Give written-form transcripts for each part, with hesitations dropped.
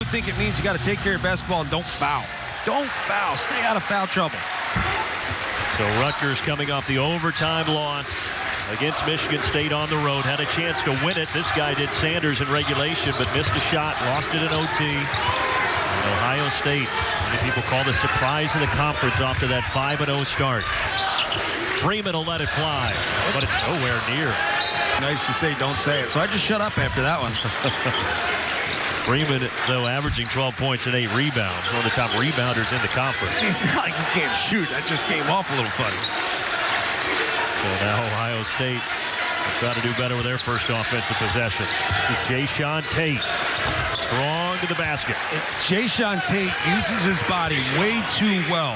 I think it means you got to take care of basketball and don't foul. Don't foul. Stay out of foul trouble. So Rutgers coming off the overtime loss against Michigan State on the road. Had a chance to win it. This guy did, Sanders, in regulation, but missed a shot. Lost it in OT. And Ohio State, many people call the surprise of the conference after that 5-0 start. Freeman will let it fly, but it's nowhere near. Nice to say, don't say it. So I just shut up after that one. Freeman, though, averaging 12 points and 8 rebounds. One of the top rebounders in the conference. It's not like he can't shoot. That just came off a little funny. So now Ohio State will try to do better with their first offensive possession. Jayshawn Tate, strong to the basket. Jayshawn Tate uses his body way too well.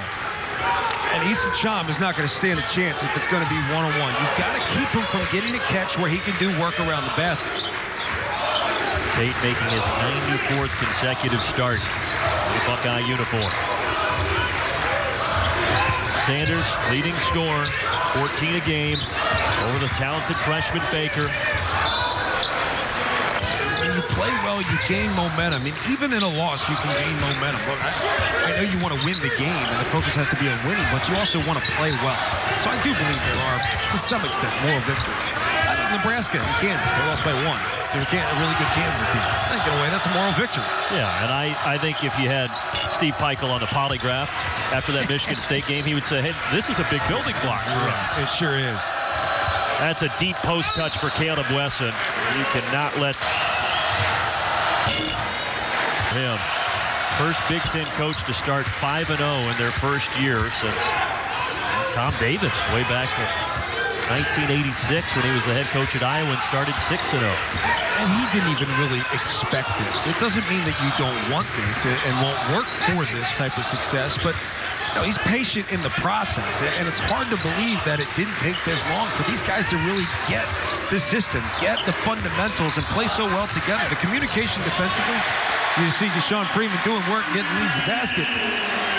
And Issa Cham is not going to stand a chance if it's going to be one-on-one. You've got to keep him from getting a catch where he can do work around the basket. Tate making his 94th consecutive start in the Buckeye uniform. Sanders, leading scorer, 14 a game, over the talented freshman Baker. When you play well, you gain momentum. I mean, even in a loss, you can gain momentum. Look, I know you want to win the game, and the focus has to be on winning, but you also want to play well. So I do believe there are, to some extent, moral victories. Nebraska and Kansas, they lost by 1 to a really good Kansas team. I think in a way that's a moral victory. Yeah, and I think if you had Steve Peichel on the polygraph after that Michigan State game, he would say, hey, this is a big building block for us. It sure is. That's a deep post touch for Caleb Wesson. You cannot let him. First Big Ten coach to start 5-0 in their first year since Tom Davis, way back from 1986 when he was the head coach at Iowa and started 6-0. And he didn't even really expect this. It doesn't mean that you don't want this and won't work for this type of success, but he's patient in the process, and it's hard to believe that it didn't take this long for these guys to really get the system, get the fundamentals, and play so well together. The communication defensively, you see Deshaun Freeman doing work, getting leads the basket.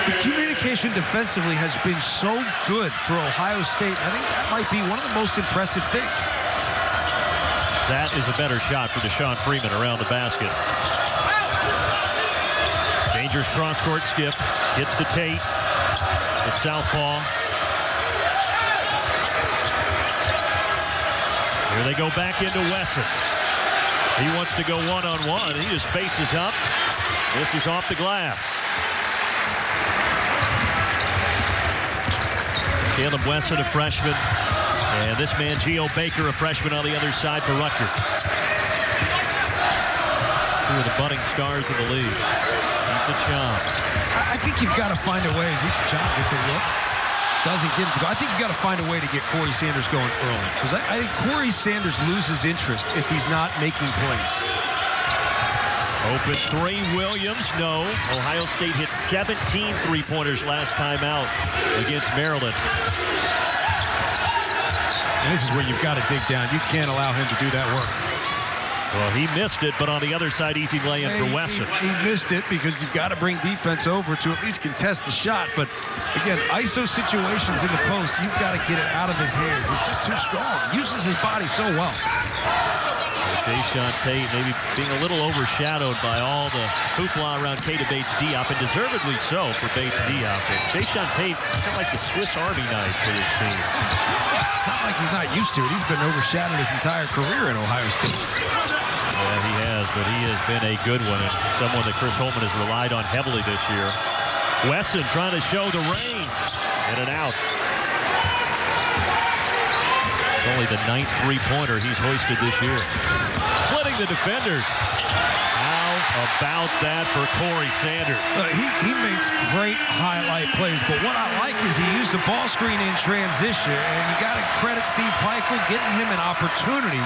The communication defensively has been so good for Ohio State. I think that might be one of the most impressive things. That is a better shot for Deshaun Freeman around the basket. Dangerous cross-court skip. Gets to Tate. The southpaw. Here they go back into Wesson. He wants to go one-on-one. He just faces up. This is off the glass. Caleb Wesson, a freshman. And this man, Geo Baker, a freshman on the other side for Rutgers. Two of the budding stars of the league. Issa Cham. I think you've got to find a way. As Issa Cham gets a look, doesn't get him to go. I think you've got to find a way to get Corey Sanders going early. Because I think Corey Sanders loses interest if he's not making plays. Open three, Williams, no. Ohio State hit 17 three-pointers last time out against Maryland. And this is where you've got to dig down. You can't allow him to do that work. Well, he missed it, but on the other side, easy lay-in for Wesson. He missed it because you've got to bring defense over to at least contest the shot. But, again, ISO situations in the post, you've got to get it out of his hands. He's just too strong. He uses his body so well. Jayshawn Tate maybe being a little overshadowed by all the hoopla around Keita Bates-Diop, and deservedly so for Bates-Diop. Jayshawn Tate, kind of like the Swiss Army knife for this team. Not like he's not used to it. He's been overshadowed his entire career in Ohio State. Yeah, he has, but he has been a good one, and someone that Chris Holtmann has relied on heavily this year. Wesson trying to show the range. In and out. Only the 9th three-pointer he's hoisted this year. Splitting the defenders. How about that for Corey Sanders? He makes great highlight plays, but what I like is he used a ball screen in transition, and you got to credit Steve Peichel getting him an opportunity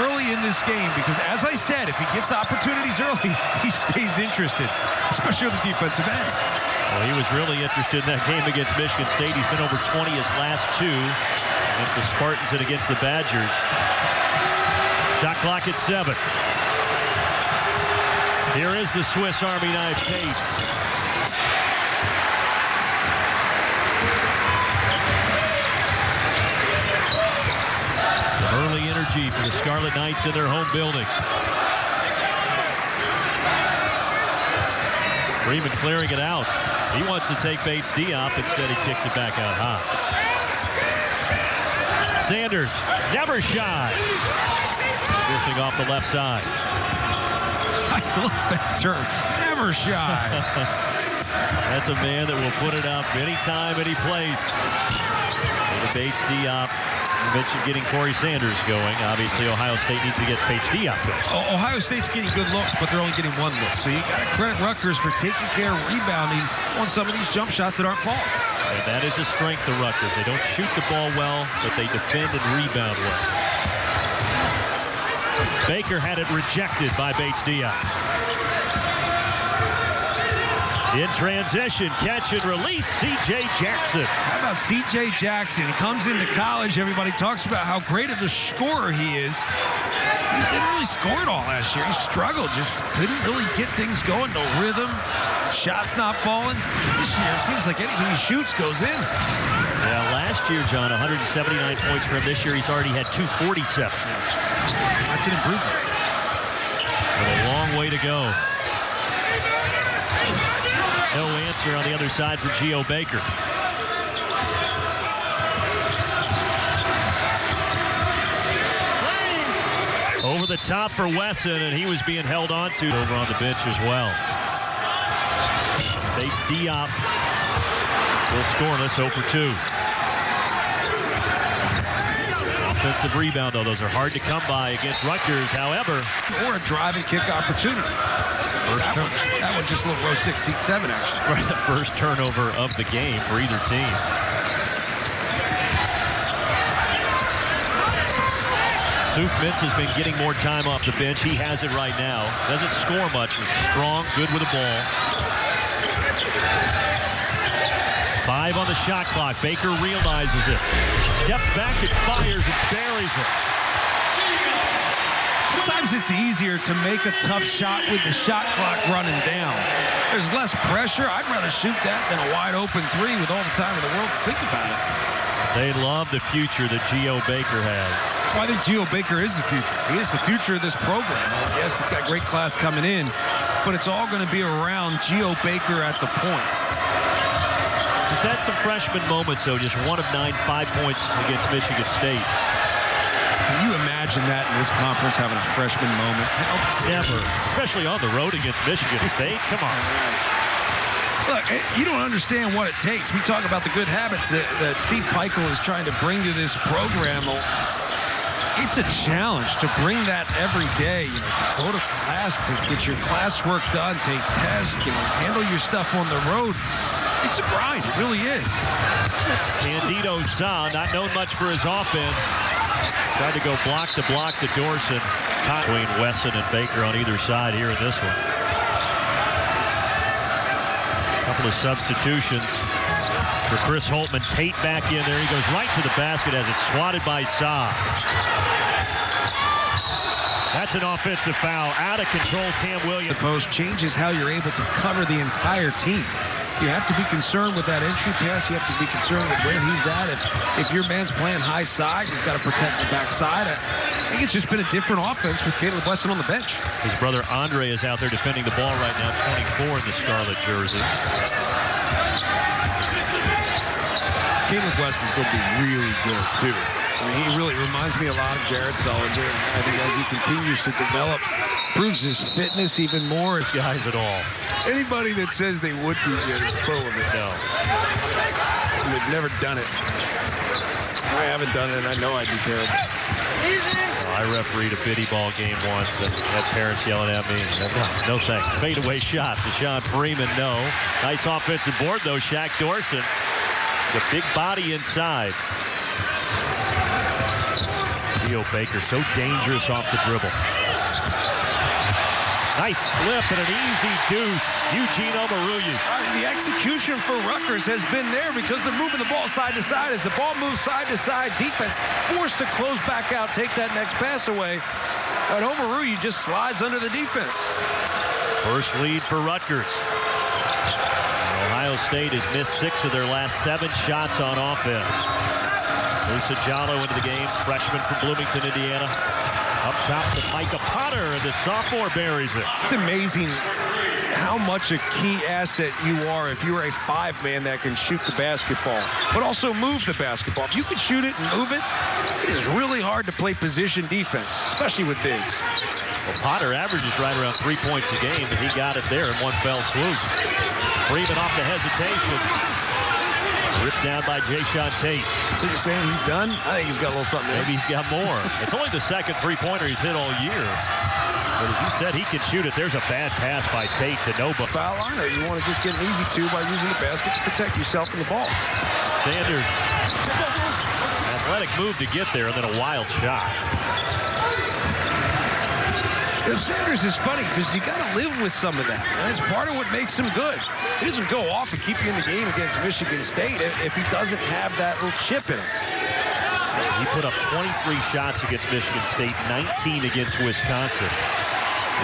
early in this game, because as I said, if he gets opportunities early, he stays interested, especially on the defensive end. Well, he was really interested in that game against Michigan State. He's been over 20 his last 2 against the Spartans and against the Badgers. Shot clock at 7. Here is the Swiss Army knife, Tate. Some early energy for the Scarlet Knights in their home building. Freeman clearing it out. He wants to take Bates Diop. Instead, he kicks it back out high. Sanders, never shy. Missing off the left side. I love that term. Never shy. That's a man that will put it up anytime, any place. And the Bates Diop. You mentioned getting Corey Sanders going. Obviously, Ohio State needs to get Bates Diop going. Ohio State's getting good looks, but they're only getting one look. So you got to credit Rutgers for taking care of rebounding on some of these jump shots that aren't falling. And that is a strength of Rutgers. They don't shoot the ball well, but they defend and rebound well. Baker had it rejected by Bates Diop. In transition, catch and release, C.J. Jackson. How about C.J. Jackson? He comes into college. Everybody talks about how great of a scorer he is. He didn't really score it all last year. He struggled, just couldn't really get things going. No rhythm, shots not falling. This year, it seems like anything he shoots goes in. Yeah, last year, John, 179 points for him. This year, he's already had 247. That's an improvement. With a long way to go. No answer on the other side for Geo Baker. Over the top for Wesson, and he was being held on to over on the bench as well. Bates Diop still scoreless, 0 for 2. Offensive rebound, though. Those are hard to come by against Rutgers, however. Or a drive and kick opportunity. That one just a little row 6, seat 7, actually. Right, the first turnover of the game for either team. Suf Mintz has been getting more time off the bench. He has it right now. Doesn't score much. He's strong, good with the ball. 5 on the shot clock. Baker realizes it. Steps back and fires and buries it. Sometimes it's easier to make a tough shot with the shot clock running down. There's less pressure. I'd rather shoot that than a wide open 3 with all the time in the world to think about it. They love the future that Geo Baker has. Well, I think Geo Baker is the future. He is the future of this program. Yes, he's got great class coming in, but it's all going to be around Geo Baker at the point. He's had some freshman moments, though. Just 1 of 9, 5 points against Michigan State. Can you imagine that in this conference, having a freshman moment? Never. Especially on the road against Michigan State. Come on. Look, you don't understand what it takes. We talk about the good habits that Steve Pikiell is trying to bring to this program. It's a challenge to bring that every day, to go to class, to get your classwork done, take tests, handle your stuff on the road. It's a grind. It really is. Candido Sa, not known much for his offense. Tried to go block to Dorson. Between Wesson and Baker on either side here in this one. Couple of substitutions for Chris Holtman. Tate back in there. He goes right to the basket as it's swatted by Sa. That's an offensive foul. Out of control, Cam Williams. The post changes how you're able to cover the entire team. You have to be concerned with that entry pass. You have to be concerned with where he's at. If your man's playing high side, you've got to protect the backside. I think it's just been a different offense with Caleb Wesson on the bench. His brother Andre is out there defending the ball right now, 24 in the scarlet jersey. Caleb Wesson's going to be really good, too. I mean, he really reminds me a lot of Jared Sullinger. I think as he continues to develop, proves his fitness even more. As guys at all. Anybody that says they would be good is full of it. No. They've never done it. I haven't done it, and I know I'd be terrible. I refereed a biddy ball game once and had parents yelling at me. No thanks. Fadeaway shot. Deshaun Freeman, no. Nice offensive board, though. Shaq Dorson. The big body inside. Geo Baker, so dangerous off the dribble. Nice slip and an easy deuce. Eugene Omoruyi. The execution for Rutgers has been there because they're moving the ball side to side. As the ball moves side to side, defense forced to close back out, take that next pass away. But Omoruyi just slides under the defense. First lead for Rutgers. Ohio State has missed 6 of their last 7 shots on offense. Lisa Jallo into the game, freshman from Bloomington, Indiana. Up top to Micah Potter, and the sophomore buries it. It's amazing how much a key asset you are if you're a five-man that can shoot the basketball, but also move the basketball. If you can shoot it and move it, it is really hard to play position defense, especially with bigs. Well, Potter averages right around 3 points a game, and he got it there in one fell swoop. Freeman off the hesitation. Ripped down by Jayshawn Tate. So you're saying he's done? I think he's got a little something. Maybe he's got more. It's only the second three-pointer he's hit all year. But as you said, he can shoot it. There's a bad pass by Tate to Nova. Foul line, or you want to just get an easy two by using the basket to protect yourself in the ball. Sanders, athletic move to get there, and then a wild shot. Sanders is funny because you got to live with some of that. That's part of what makes him good. He doesn't go off and keep you in the game against Michigan State if he doesn't have that little chip in him. He put up 23 shots against Michigan State, 19 against Wisconsin.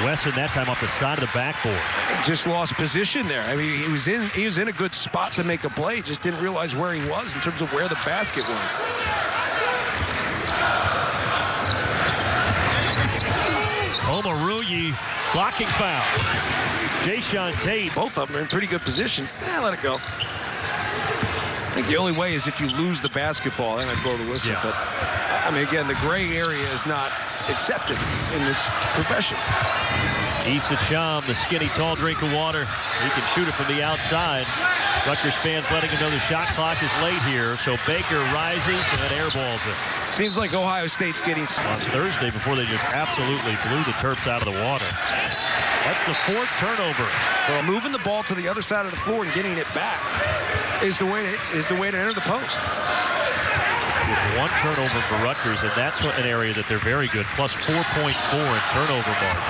Wesson that time off the side of the backboard. Just lost position there. I mean, he was in a good spot to make a play. Just didn't realize where he was in terms of where the basket was. Omoruyi, blocking foul. Jayshawn Tate. Both of them are in pretty good position. Let it go. I think the only way is if you lose the basketball, then I'd blow the whistle. Yeah. But, I mean, again, the gray area is not accepted in this profession. Issa Cham, the skinny, tall drink of water. He can shoot it from the outside. Rutgers fans letting him know the shot clock is late here. So Baker rises and then airballs it. Seems like Ohio State's getting... On Thursday before they just absolutely blew the Terps out of the water. That's the fourth turnover. Well, moving the ball to the other side of the floor and getting it back is the way to enter the post. With one turnover for Rutgers, and that's an area that they're very good. Plus 4.4 in turnover margin.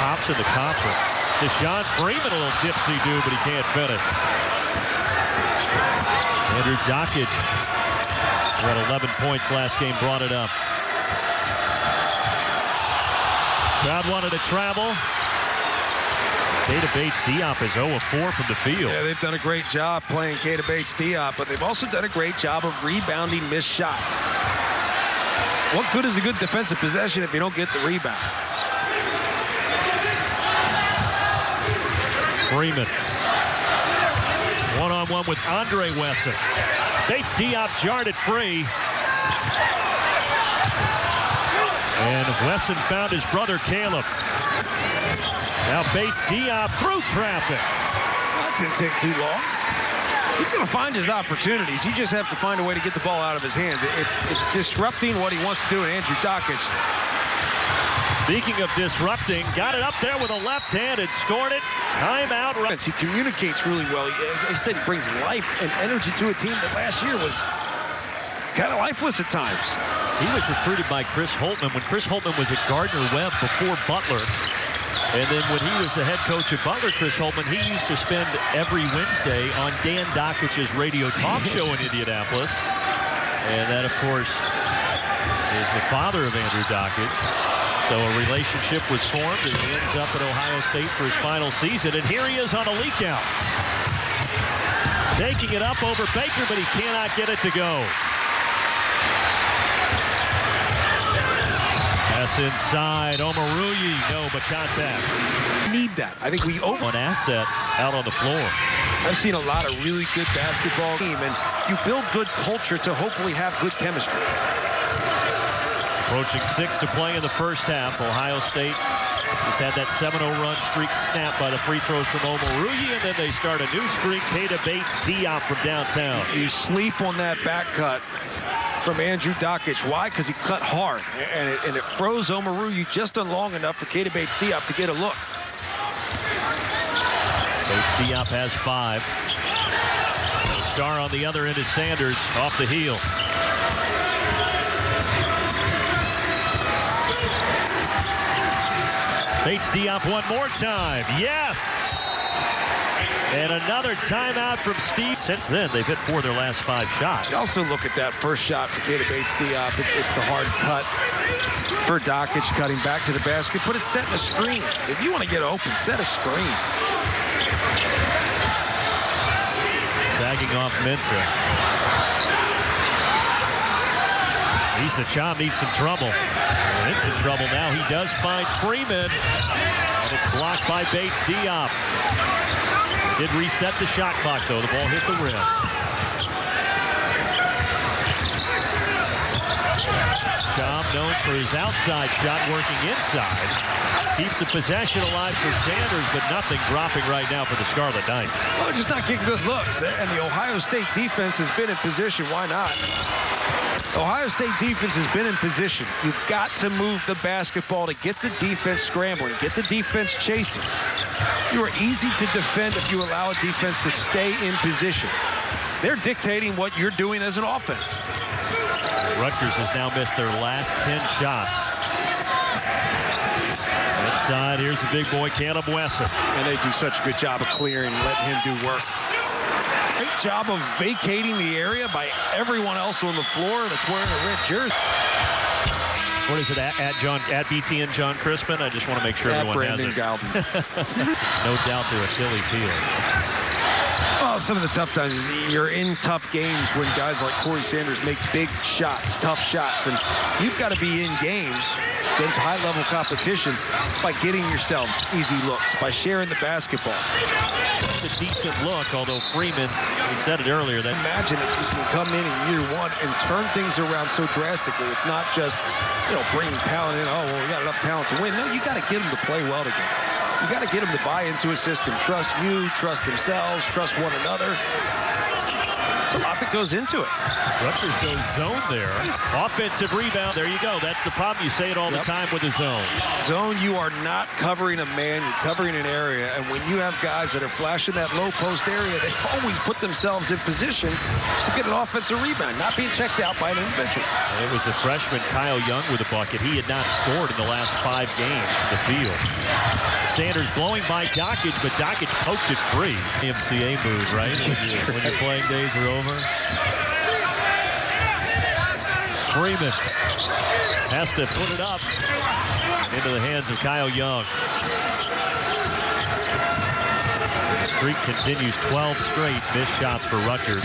Tops in the conference. Deshaun Freeman a little dipsy-do, but he can't finish. Andrew Dockage, who had 11 points last game, brought it up. Crowd wanted to travel. Keita Bates-Diop is 0 of 4 from the field. Yeah, they've done a great job playing Keita Bates-Diop, but they've also done a great job of rebounding missed shots. What good is a good defensive possession if you don't get the rebound? Freeman. One-on-one with Andre Wesson. Bates-Diop jarred it free. And Wesson found his brother Caleb. Now Bates-Diop through traffic. That didn't take too long. He's going to find his opportunities. You just have to find a way to get the ball out of his hands. It's disrupting what he wants to do, and Andrew Dockage. Speaking of disrupting, got it up there with a left hand and scored it. Timeout. He communicates really well. He said he brings life and energy to a team that last year was kind of lifeless at times. He was recruited by Chris Holtman when Chris Holtman was at Gardner-Webb before Butler. And then when he was the head coach at Butler, Chris Holtman, he used to spend every Wednesday on Dan Dockage's radio talk show in Indianapolis. And that, of course, is the father of Andrew Dockage. So a relationship was formed, and he ends up at Ohio State for his final season. And here he is on a leak out. Taking it up over Baker, but he cannot get it to go. Pass inside. Omoruyi, no, but contact. Need that. I think we An asset out on the floor. I've seen a lot of really good basketball team, and you build good culture to hopefully have good chemistry. Approaching 6 to play in the first half. Ohio State just had that 7-0 run streak snapped by the free throws from Omoruyi, and then they start a new streak. Keita Bates-Diop from downtown. You sleep on that back cut from Andrew Dockage. Why? Because he cut hard, and it froze Omoruyi just long enough for Keita Bates-Diop to get a look. Bates-Diop has 5. The star on the other end is Sanders off the heel. Bates-Diop one more time. Yes! And another timeout from Steve. Since then, they've hit 4 of their last 5 shots. You also look at that first shot for Keita Bates-Diop. It's the hard cut for Dockage, cutting back to the basket, but it's setting a screen. If you want to get open, set a screen. Bagging off Mensah. Issa Cham needs some trouble. In some trouble now. He does find Freeman. And it's blocked by Bates Diop. Did reset the shot clock, though. The ball hit the rim. Job known for his outside shot, working inside. Keeps the possession alive for Sanders, but nothing dropping right now for the Scarlet Knights. Well, just not getting good looks. And the Ohio State defense has been in position. Why not? Ohio State defense has been in position. You've got to move the basketball to get the defense scrambling, get the defense chasing. You are easy to defend if you allow a defense to stay in position. They're dictating what you're doing as an offense. Rutgers has now missed their last 10 shots. Inside, here's the big boy, Caleb Wesson. And they do such a good job of clearing and letting him do work. Great job of vacating the area by everyone else on the floor that's wearing a red jersey. What is it, at BTN John Crispin? I just want to make sure everyone has it. No doubt their Achilles heel. Well, some of the tough times is you're in tough games when guys like Corey Sanders make big shots, tough shots, and you've got to be in games against high-level competition by getting yourself easy looks, by sharing the basketball. It's a decent look, although Freeman, he said it earlier. That imagine if you can come in year one and turn things around so drastically. It's not just, bringing talent in. Oh, well, we got enough talent to win. No, you got to get them to play well together. You got to get them to buy into a system. Trust you, trust themselves, trust one another. There's a lot that goes into it. Rutgers goes zone there. Offensive rebound. There you go. That's the problem. You say it all the time with the zone. Zone, you are not covering a man. You're covering an area. And when you have guys that are flashing that low post area, they always put themselves in position to get an offensive rebound, not being checked out by an individual. It was the freshman Kyle Young with a bucket. He had not scored in the last 5 games in the field. Sanders blowing by Dockage, but Dockage poked it free. NCAA move, right? When your playing days are over. Freeman has to put it up into the hands of Kyle Young. Streak continues, 12 straight missed shots for Rutgers.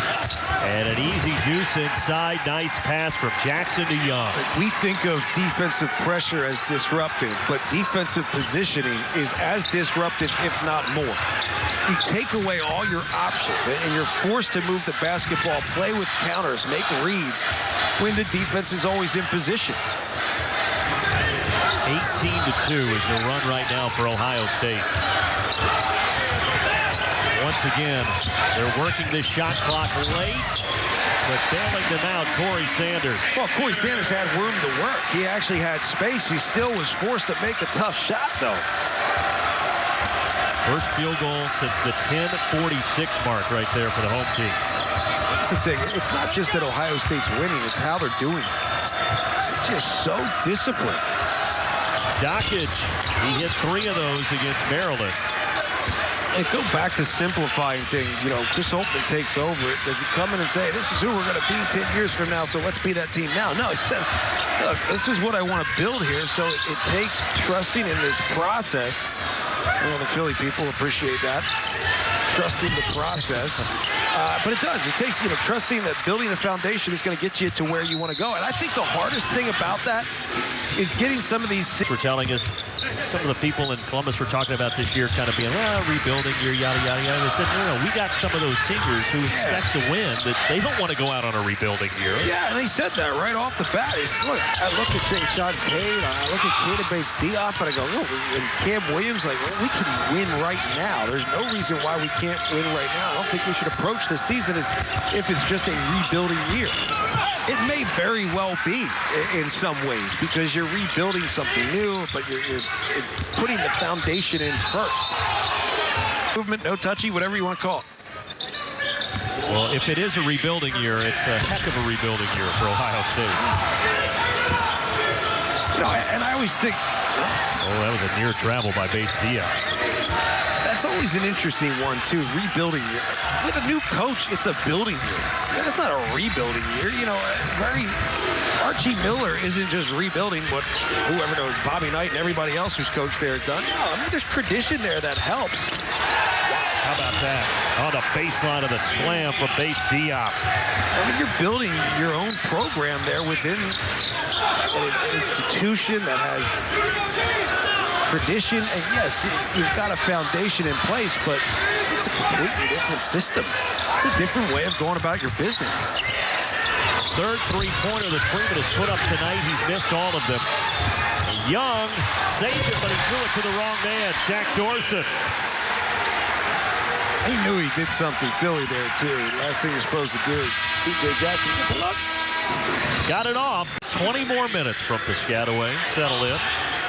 And an easy deuce inside. Nice pass from Jackson to Young. We think of defensive pressure as disruptive, but defensive positioning is as disruptive, if not more. You take away all your options, and you're forced to move the basketball, play with counters, make reads, when the defense is always in position. 18-2 is the run right now for Ohio State. Once again, they're working this shot clock late, but bailing them out, Corey Sanders. Well, Corey Sanders had room to work. He actually had space. He still was forced to make a tough shot, though. First field goal since the 10:46 mark right there for the home team. That's the thing. It's not just that Ohio State's winning. It's how they're doing it. They're just so disciplined. Dockage, he hit 3 of those against Maryland. And go back to simplifying things. Chris Holtman takes over it. Does he come in and say, this is who we're going to be 10 years from now, so let's be that team now? No, he says, look, this is what I want to build here. So it takes trusting in this process. The Philly people appreciate that. Trusting the process. But it does. It takes, trusting that building a foundation is going to get you to where you want to go. And I think the hardest thing about that is getting some of these... We're telling us some of the people in Columbus were talking about this year kind of being, rebuilding year, yada, yada, yada. They said, no, we got some of those seniors who expect to win, that they don't want to go out on a rebuilding year. Yeah, and he said that right off the bat. I look at Sean Tate, I look at Caleb Bates Diop, and I go, and Cam Williams, we can win right now. There's no reason why we can't win right now. I don't think we should approach the season as if it's just a rebuilding year. It may very well be in some ways because you're rebuilding something new, but you're putting the foundation in first. Movement, no touchy, whatever you want to call it. Well, if it is a rebuilding year, it's a heck of a rebuilding year for Ohio State. And I always think... Oh, that was a near travel by Bates Diop. That's always an interesting one, too, rebuilding year. With a new coach, it's a building year. And it's not a rebuilding year. Archie Miller isn't just rebuilding what whoever knows, Bobby Knight and everybody else who's coached there has done. No, there's tradition there that helps. How about that? On the baseline of the slam from Bates Diop. You're building your own program there within an institution that has tradition, and yes, you've got a foundation in place, but it's a completely different system. It's a different way of going about your business. Third three-pointer that Freeman has put up tonight. He's missed all of them. Young saved it, but he threw it to the wrong man. Shaq Dorsett. He knew he did something silly there, too. Last thing you're supposed to do is T.J. Jackson gets a look. Got it off. 20 more minutes from Piscataway. Settle in.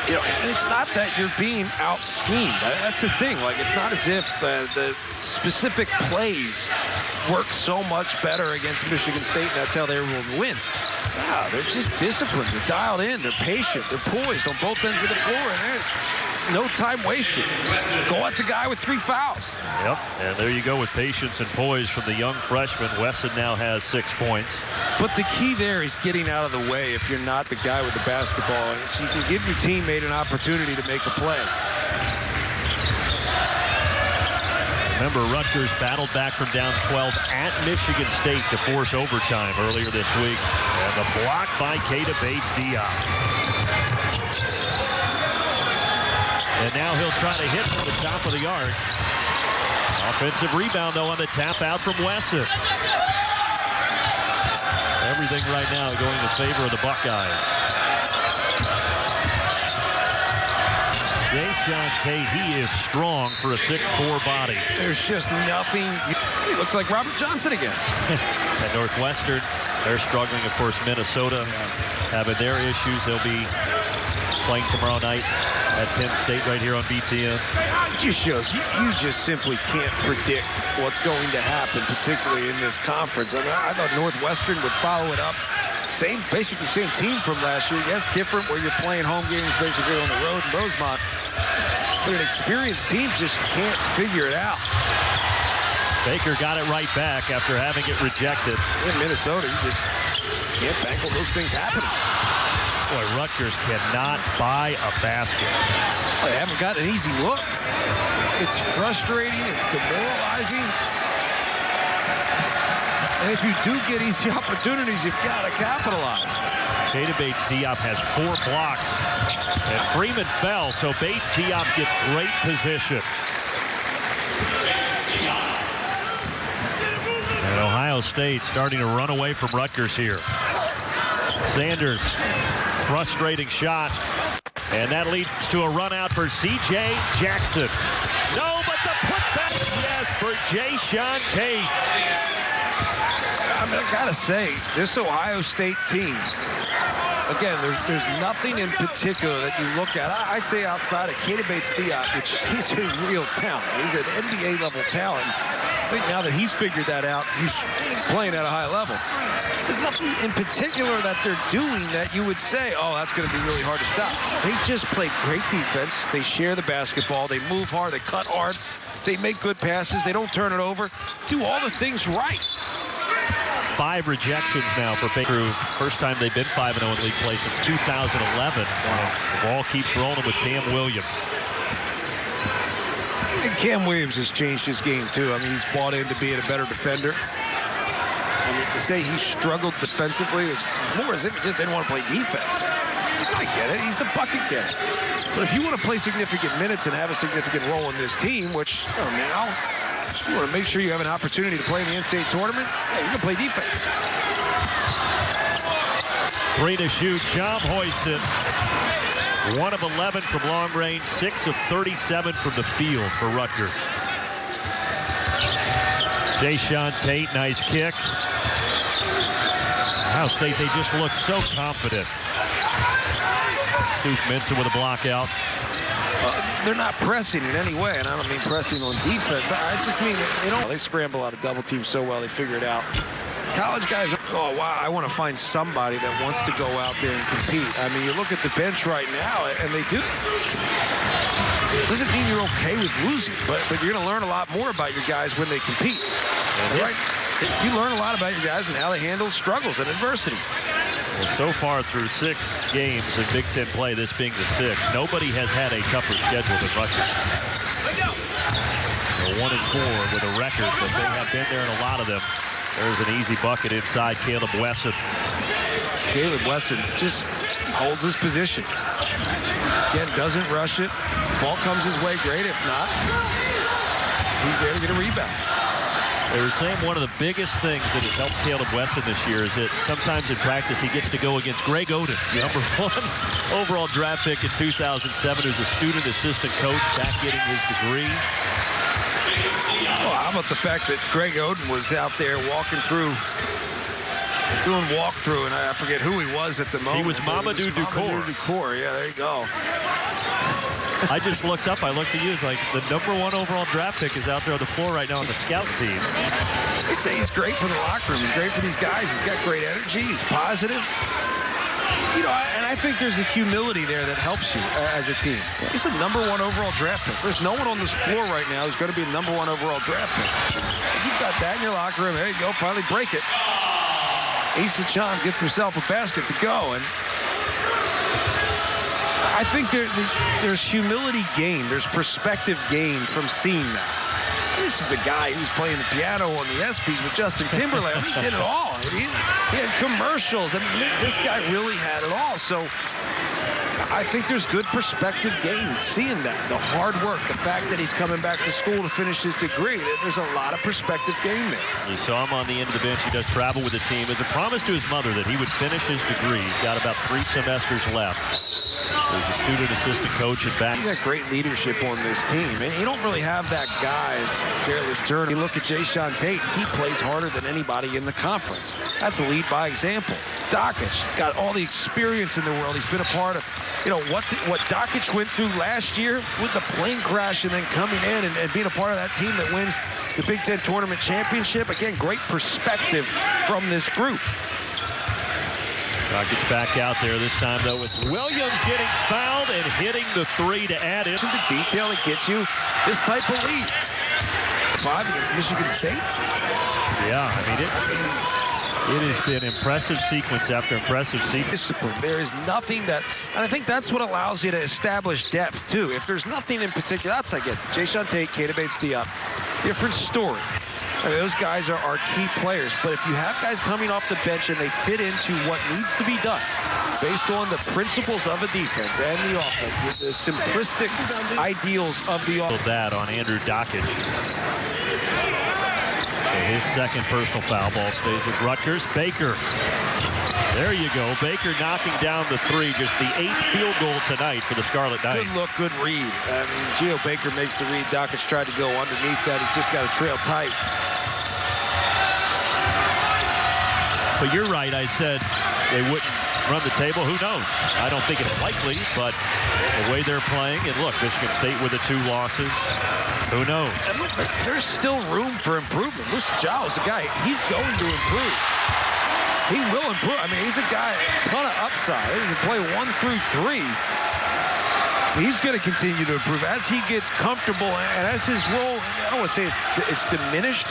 You know, and it's not that you're being out-schemed. That's the thing. Like, it's not as if the specific plays work so much better against Michigan State, and that's how they will win. Wow, they're just disciplined. They're dialed in. They're patient. They're poised on both ends of the floor, and there's no time wasted. Go at the guy with 3 fouls. Yep, and there you go with patience and poise from the young freshman. Wesson now has 6 points. But the key there is getting out of the way if you're not the guy with the basketball. So you can give your teammate an opportunity to make a play. Remember, Rutgers battled back from down 12 at Michigan State to force overtime earlier this week. And the block by Keita Bates-Diop. And now he'll try to hit from the top of the arc. Offensive rebound, though, on the tap out from Wesson. Everything right now going in favor of the Buckeyes. Jayshawn Tate, he is strong for a 6'4" body. There's just nothing. He looks like Robert Johnson again. At Northwestern, they're struggling. Of course, Minnesota having their issues. They'll be playing tomorrow night at Penn State right here on BTN. It just shows you just simply can't predict what's going to happen, particularly in this conference. I mean, I thought Northwestern would follow it up. Basically same team from last year. Yes, different where you're playing home games basically on the road in Rosemont. But an experienced team just can't figure it out. Baker got it right back after having it rejected. In Minnesota, you just can't bank on those things happening. Boy, Rutgers cannot buy a basket. Well, they haven't got an easy look. It's frustrating. It's demoralizing. And if you do get easy opportunities, you've got to capitalize. Keita Bates-Diop has 4 blocks. And Freeman fell, so Bates-Diop gets great position. And Ohio State starting to run away from Rutgers here. Sanders, frustrating shot. And that leads to a run out for C.J. Jackson. No, but the putback, yes, for Jayshawn Tate. I mean, I got to say, this Ohio State team, again, there's nothing in particular that you look at. I say outside of Keita Bates-Diop, which he's a real talent. He's an NBA-level talent. I think now that he's figured that out, he's playing at a high level. There's nothing in particular that they're doing that you would say, oh, that's going to be really hard to stop. They just play great defense. They share the basketball. They move hard. They cut hard. They make good passes. They don't turn it over. Do all the things right. 5 rejections now for Baker. First time they've been 5-0 in league play since 2011. Wow. The ball keeps rolling with Cam Williams. And Cam Williams has changed his game, too. I mean, he's bought into being a better defender. I mean, to say he struggled defensively is more as if he just didn't want to play defense. I get it. He's a bucket getter. But if you want to play significant minutes and have a significant role in this team, which, I mean, you want to make sure you have an opportunity to play in the NCAA tournament, yeah, you can play defense. 3 to shoot, John Hoyson. 1 of 11 from long range, 6 of 37 from the field for Rutgers. Jayshawn Tate, nice kick. Ohio State, they just look so confident. Suk Minson with a block out. They're not pressing in any way, and I don't mean pressing on defense. I just mean they scramble out of double teams so well they figure it out. College guys, oh, wow, I want to find somebody that wants to go out there and compete. I mean, you look at the bench right now, and they do. Doesn't mean you're okay with losing, but you're going to learn a lot more about your guys when they compete. Right? You learn a lot about your guys and how they handle struggles and adversity. Well, so far through 6 games in Big Ten play, this being the 6th, nobody has had a tougher schedule than Rutgers. They're 1-4 with a record, but they have been there in a lot of them. There's an easy bucket inside Caleb Wesson. Caleb Wesson just holds his position. Again, doesn't rush it. ball comes his way, great. If not, he's there to get a rebound. They were saying one of the biggest things that has helped Caleb Wesson this year is that sometimes in practice he gets to go against Greg Oden, number 1 overall draft pick in 2007, who's a student assistant coach back getting his degree. Well, how about the fact that Greg Oden was out there walking through, doing walkthrough, and I forget who he was at the moment. He was Mamadou Ducour. Mamadou Ducour, yeah, there you go. I just looked up. I looked at you. It's like the number 1 overall draft pick is out there on the floor right now on the scout team. They say he's great for the locker room. He's great for these guys. He's got great energy. He's positive. You know, and I think there's a humility there that helps you as a team. He's the number 1 overall draft pick. There's no one on this floor right now who's going to be a number 1 overall draft pick. If you've got that in your locker room, there you go, finally break it. Asa Cham gets himself a basket to go, and I think there's humility gained. There's perspective gained from seeing that. This is a guy who's playing the piano on the ESPYs with Justin Timberlake. He did it all. He had commercials. I mean, this guy really had it all. So I think there's good perspective gained seeing that. The hard work, the fact that he's coming back to school to finish his degree. There's a lot of perspective gained there. You saw him on the end of the bench. He does travel with the team. As a promise to his mother that he would finish his degree. He's got about 3 semesters left. He's a student assistant coach at back. You got great leadership on this team, and you don't really have that guy as Darius Turner. You look at Jayshawn Tate, he plays harder than anybody in the conference. That's a lead by example. Dockich got all the experience in the world. He's been a part of, you know, what Dockich went through last year with the plane crash and then coming in and being a part of that team that wins the Big Ten Tournament Championship. Again, great perspective from this group. Dockich back out there this time, though, with Williams getting fouled and hitting the 3 to add it. The detail that gets you this type of lead. 5 against Michigan State. Yeah, I mean, it has been impressive sequence after impressive sequence. Discipline. There is nothing that, and I think that's what allows you to establish depth, too. If there's nothing in particular, that's, I guess, Jayshawn Tate, Keita Bates-Diop, different story. I mean, those guys are key players, but if you have guys coming off the bench and they fit into what needs to be done based on the principles of a defense and the offense, the simplistic ideals of the offense. That on Andrew Dockich. So his second personal foul. Ball stays with Rutgers. Baker. There you go. Baker knocking down the 3. Just the 8th field goal tonight for the Scarlet Knights. Good look, good read. I mean, Geo Baker makes the read. Dockich tried to go underneath that. He's just got to trail tight. But you're right. I said they wouldn't run the table. Who knows? I don't think it's likely, but the way they're playing, and look, Michigan State with the 2 losses. Who knows? And look, there's still room for improvement. Lucy Giles, the guy, he's going to improve. He will improve. I mean, he's a guy, a ton of upside. He can play 1 through 3. He's going to continue to improve as he gets comfortable and as his role, I don't want to say it's diminished,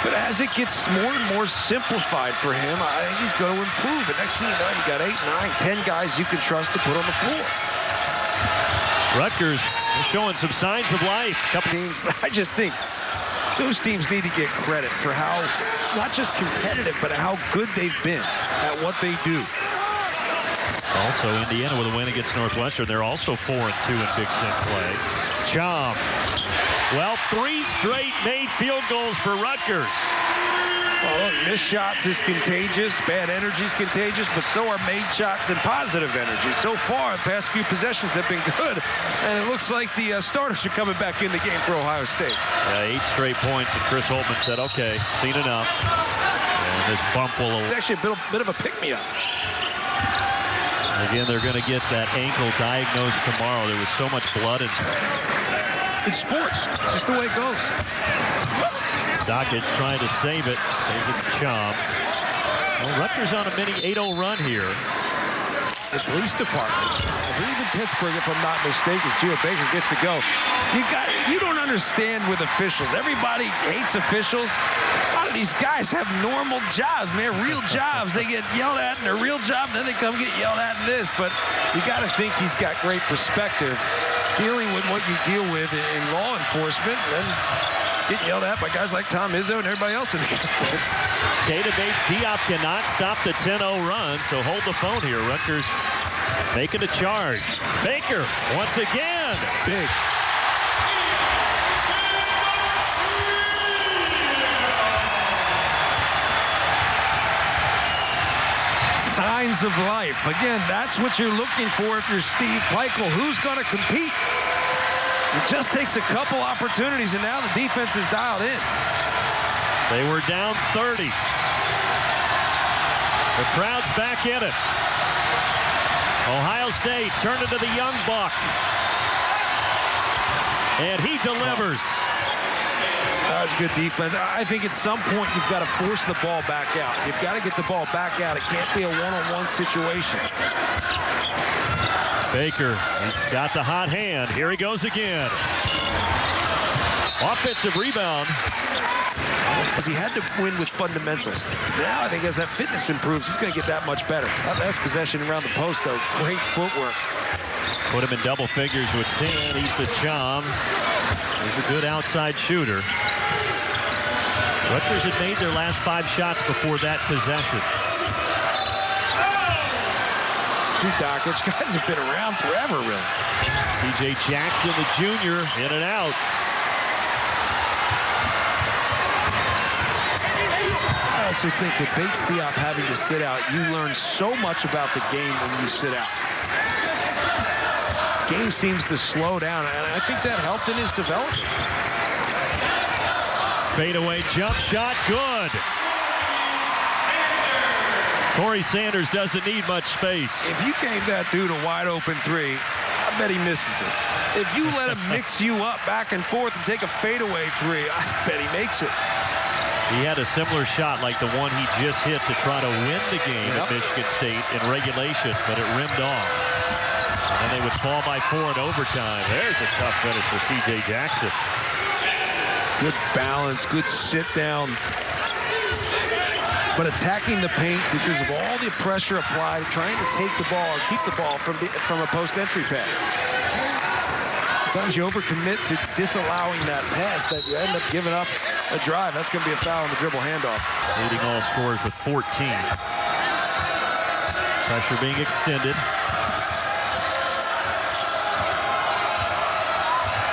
but as it gets more and more simplified for him, I think he's going to improve. And next thing you know, you got 8, 9, 10 guys you can trust to put on the floor. Rutgers showing some signs of life. I just think those teams need to get credit for how, not just competitive, but how good they've been at what they do. Also, Indiana with a win against Northwestern. They're also 4-2 in Big Ten play. Cham. Well, 3 straight made field goals for Rutgers. Well, look, missed shots is contagious. Bad energy is contagious, but so are made shots and positive energy. So far, the past few possessions have been good, and it looks like the starters are coming back in the game for Ohio State. 8 straight points, and Chris Holtman said, okay, seen enough. And this bump will... It's actually a bit of a pick-me-up. Again, they're going to get that ankle diagnosed tomorrow. There was so much blood. It's sports. It's just the way it goes. Dockich trying to save it. Saves it to Cham. Well, Rutgers on a mini 8-0 run here. The police department, I believe in Pittsburgh, if I'm not mistaken, Geo Baker gets to go. You don't understand with officials. Everybody hates officials. A lot of these guys have normal jobs, man, real jobs. They get yelled at in their real job, then they come get yelled at in this. But you got to think he's got great perspective dealing with what you deal with in law enforcement. And get yelled at by guys like Tom Izzo and everybody else in the conference. Keita Bates-Diop cannot stop the 10-0 run, so hold the phone here. Rutgers making a charge. Baker once again. again. Big. Signs of life. Again, that's what you're looking for if you're Steve Pikiell. Who's going to compete? It just takes a couple opportunities, and now the defense is dialed in. They were down 30. The crowd's back in it. Ohio State turned into the young buck. And he delivers. That was good defense. I think at some point you've got to force the ball back out. You've got to get the ball back out. It can't be a one-on-one situation. Baker, he's got the hot hand. Here he goes again. Offensive rebound. Because he had to win with fundamentals. Now I think as that fitness improves, he's going to get that much better. That last possession around the post, though, great footwork. Put him in double figures with 10. Issa Cham. He's a good outside shooter. Rutgers had made their last 5 shots before that possession. Dockage guys have been around forever, really. C.J. Jackson, the junior, in and out. I also think with Bates Diop having to sit out, you learn so much about the game when you sit out. Game seems to slow down, and I think that helped in his development. Fadeaway jump shot, good. Corey Sanders doesn't need much space. If you gave that dude a wide open 3, I bet he misses it. If you let him mix you up back and forth and take a fadeaway 3, I bet he makes it. He had a similar shot like the one he just hit to try to win the game at Michigan State in regulation, but it rimmed off. And they would fall by 4 in overtime. There's a tough finish for C.J. Jackson. Good balance, good sit down. But attacking the paint because of all the pressure applied, trying to take the ball or keep the ball from a post-entry pass. Sometimes you overcommit to disallowing that pass that you end up giving up a drive. That's going to be a foul on the dribble handoff. Leading all scorers with 14. Pressure being extended.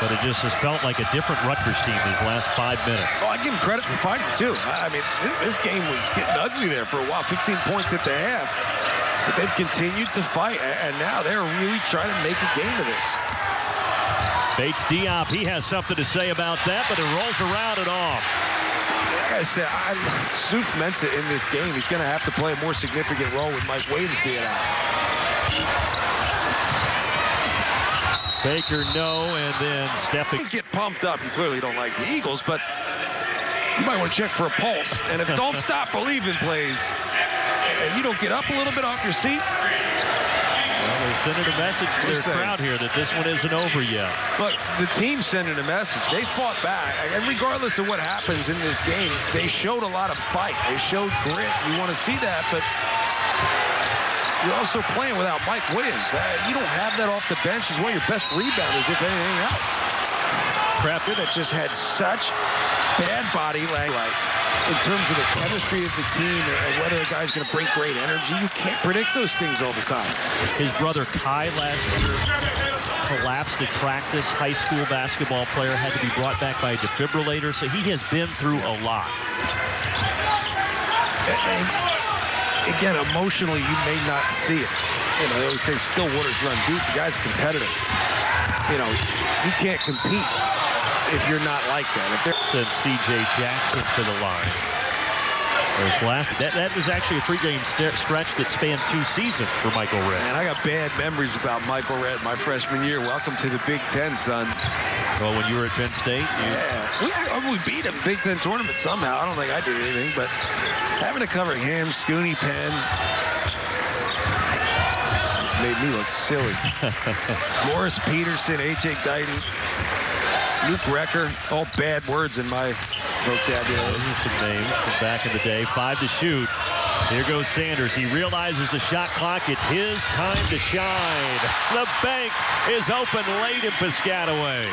But it just has felt like a different Rutgers team these last 5 minutes. Well, I give them credit for fighting, too. I mean, this game was getting ugly there for a while. 15 points at the half. But they've continued to fight, and now they're really trying to make a game of this. Bates Diop, he has something to say about that, but it rolls around and off. Like I said, I love Suf Mensah in this game. He's going to have to play a more significant role with Mike Williams being out. Baker, no, and then Stephen. Get pumped up. You clearly don't like the Eagles, but you might want to check for a pulse. And if Don't Stop Believing plays, and you don't get up a little bit off your seat. Well, they're sending a message to their crowd here that this one isn't over yet. Look, the team's sending a message. They fought back. And regardless of what happens in this game, they showed a lot of fight. They showed grit. You want to see that, but you're also playing without Mike Williams. You don't have that off the bench. He's one of your best rebounders, if anything else. Crafton that just had such bad body language in terms of the chemistry of the team and whether a guy's going to bring great energy. You can't predict those things all the time. His brother Kai last year collapsed at practice. High school basketball player, had to be brought back by a defibrillator. So he has been through a lot. Again, emotionally, you may not see it. You know, they always say still waters run deep. The guy's competitive. You know, you can't compete if you're not like that. Send C.J. Jackson to the line. That was actually a three-game stretch that spanned 2 seasons for Michael Redd. And I got bad memories about Michael Redd my freshman year. Welcome to the Big Ten, son. Well, when you were at Penn State? We beat him Big Ten tournament somehow. I don't think I did anything, but having to cover him, Scooney, Penn, made me look silly. Morris Peterson, A.J. Guyton, Luke Recker, all bad words in my vocabulary. Those are some names from back in the day. 5 to shoot. Here goes Sanders. He realizes the shot clock. It's his time to shine. The bank is open late in Piscataway.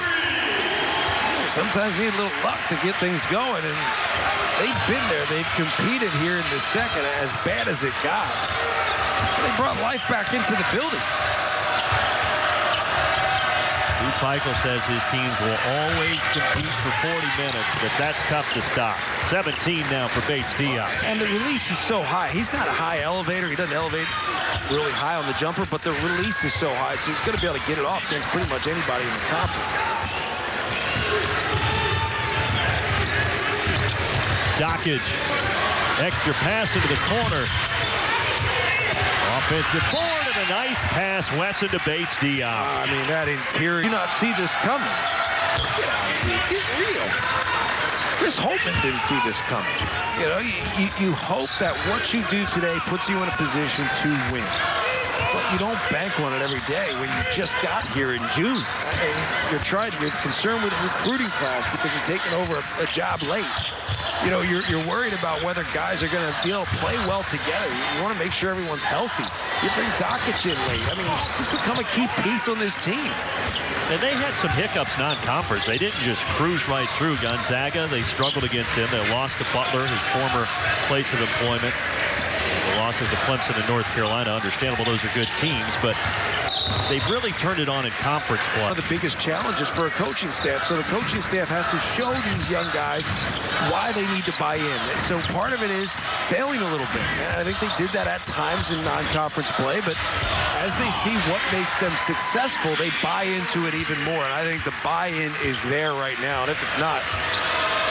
Sometimes need a little luck to get things going, and they've been there. They've competed here in the second as bad as it got. They brought life back into the building. Michael says his teams will always compete for 40 minutes, but that's tough to stop. 17 now for Bates Diop. And the release is so high. He's not a high elevator. He doesn't elevate really high on the jumper, but the release is so high, so he's going to be able to get it off against pretty much anybody in the conference. Buckeyes, extra pass into the corner. Offensive board and a nice pass, Wesson to Bates Diop. I mean, that interior, you not see this coming. Get out of here, get real. Chris Holtman didn't see this coming. You know, you hope that what you do today puts you in a position to win. But you don't bank on it every day when you just got here in June. And you're concerned with the recruiting class because you're taking over a job late. You know, you're worried about whether guys are going to be able to play well together. You want to make sure everyone's healthy. You bring Buckeyes in late. I mean, he's become a key piece on this team. And they had some hiccups non-conference. They didn't just cruise right through. Gonzaga, they struggled against him. They lost to Butler, his former place of employment. The losses to Clemson and North Carolina, understandable, those are good teams, but they've really turned it on in conference play. One of the biggest challenges for a coaching staff. So the coaching staff has to show these young guys why they need to buy in. So part of it is failing a little bit. And I think they did that at times in non-conference play, but as they see what makes them successful, they buy into it even more. And I think the buy-in is there right now. And if it's not,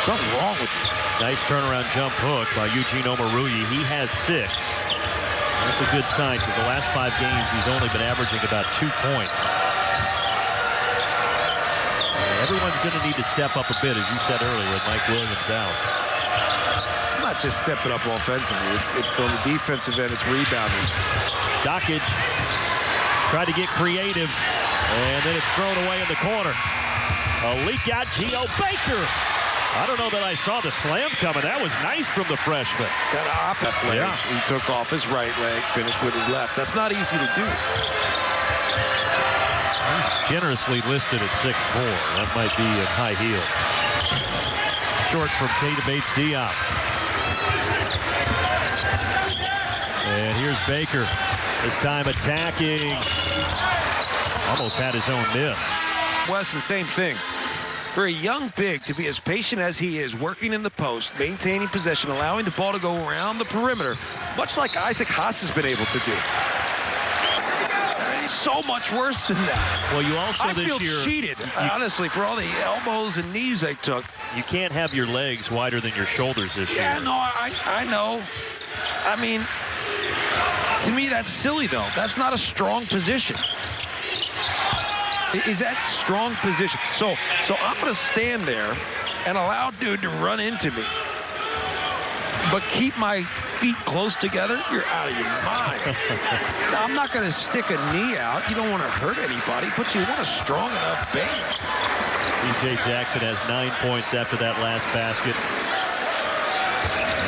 something's wrong with you. Nice turnaround jump hook by Eugene Omoruyi. He has 6. That's a good sign because the last 5 games he's only been averaging about 2 points. Everyone's going to need to step up a bit, as you said earlier, with Mike Williams out. It's not just stepping up offensively. It's on the defensive end. It's rebounding. Buckeyes tried to get creative, and then it's thrown away in the corner. A leak out, Geo Baker. I don't know that I saw the slam coming. That was nice from the freshman. Got an op leg. Yeah. He took off his right leg, finished with his left. That's not easy to do. He's generously listed at 6'4". That might be a high heel. Short from Kata Bates Diop. And here's Baker. This time attacking. Almost had his own miss. Wesson, same thing. For a young big to be as patient as he is, working in the post, maintaining possession, allowing the ball to go around the perimeter, much like Isaac Haas has been able to do. So much worse than that. Well, you also I feel cheated, honestly, for all the elbows and knees I took. You can't have your legs wider than your shoulders this year. Yeah, no, I know. I mean, to me, that's silly, though. That's not a strong position. Is that strong position? So I'm going to stand there and allow dude to run into me, but keep my feet close together? You're out of your mind. Now, I'm not going to stick a knee out. You don't want to hurt anybody, but you want a strong enough base. C.J. Jackson has 9 points after that last basket.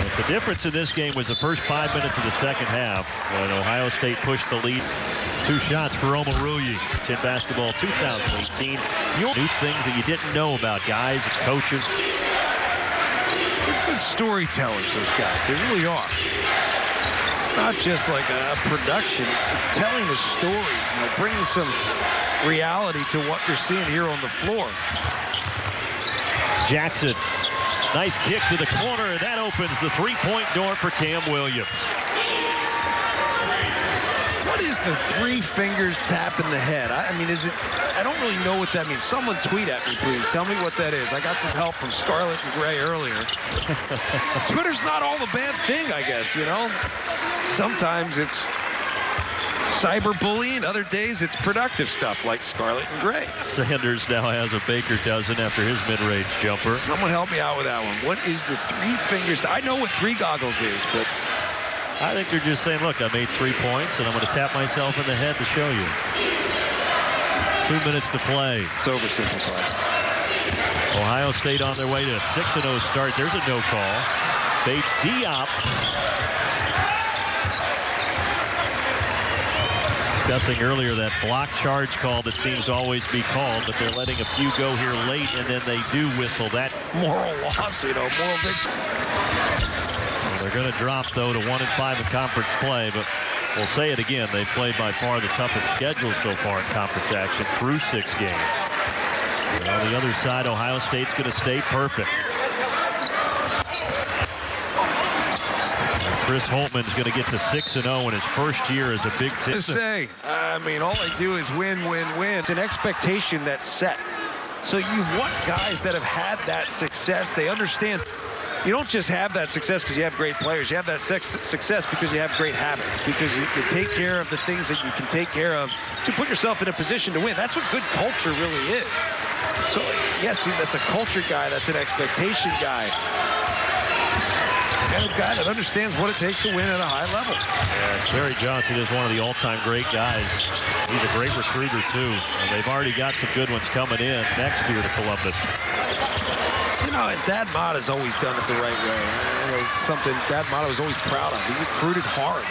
And the difference in this game was the first 5 minutes of the second half when Ohio State pushed the lead. 2 shots for Omoruyi. 10 basketball 2018. New things that you didn't know about guys and coaches. They're good storytellers, those guys. They really are. It's not just like a production. It's telling a story, bringing some reality to what you're seeing here on the floor. Jackson, nice kick to the corner, and that opens the three-point door for Cam Williams. What is the 3 fingers tap in the head? I mean, is it? I don't really know what that means. Someone tweet at me, please. Tell me what that is. I got some help from Scarlett and Gray earlier. Twitter's not all the bad thing, I guess, you know? Sometimes it's cyberbullying. Other days it's productive stuff like Scarlett and Gray. Sanders now has a Baker dozen after his mid-range jumper. Someone help me out with that one. What is the 3 fingers? I know what 3 goggles is, but I think they're just saying, look, I made 3 points, and I'm going to tap myself in the head to show you. 2 minutes to play. It's oversimplified. Ohio State on their way to a 6-0 start. There's a no call. Bates Diop. Discussing earlier that block charge call that seems to always be called, but they're letting a few go here late, and then they do whistle that. Moral loss, moral victory. They're going to drop, though, to 1-5 in conference play, but we'll say it again. They've played by far the toughest schedule so far in conference action through 6 games. On the other side, Ohio State's going to stay perfect. Chris Holtman's going to get to 6-0 in his first year as a Big Ten. I mean, all they do is win, win, win. It's an expectation that's set. So you want guys that have had that success. They understand you don't just have that success because you have great players. You have that success because you have great habits, because you take care of the things that you can take care of to put yourself in a position to win. That's what good culture really is. So, yes, that's a culture guy. That's an expectation guy. And a guy that understands what it takes to win at a high level. Yeah, Terry Johnson is one of the all-time great guys. He's a great recruiter, too. And they've already got some good ones coming in next year to Columbus. You know, Dad Mata's always done it the right way. You know, something Dad Mata was always proud of. He recruited hard.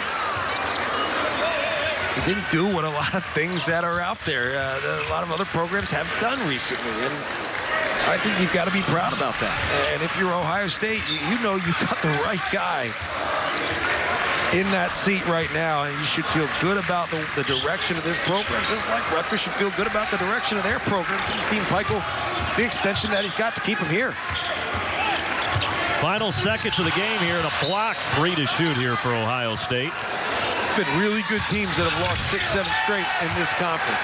He didn't do what a lot of things that are out there that a lot of other programs have done recently. And I think you've got to be proud about that. And if you're Ohio State, you know you've got the right guy in that seat right now, and you should feel good about the direction of this program. Just like Rutgers should feel good about the direction of their program. Steve Peichel, the extension that he's got to keep him here. Final seconds of the game here, and a block 3 to shoot here for Ohio State. Been really good teams that have lost 6-7 straight in this conference.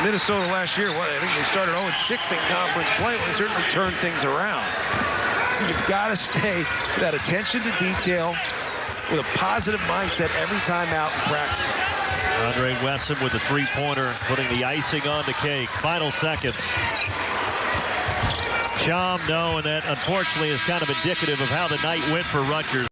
Minnesota last year, I think they started 0-6 in conference play. They certainly turned things around. So you've got to stay with that attention to detail, with a positive mindset every time out in practice. Andre Wesson with the three-pointer, putting the icing on the cake. Final seconds. Chom, no, and that unfortunately is kind of indicative of how the night went for Rutgers.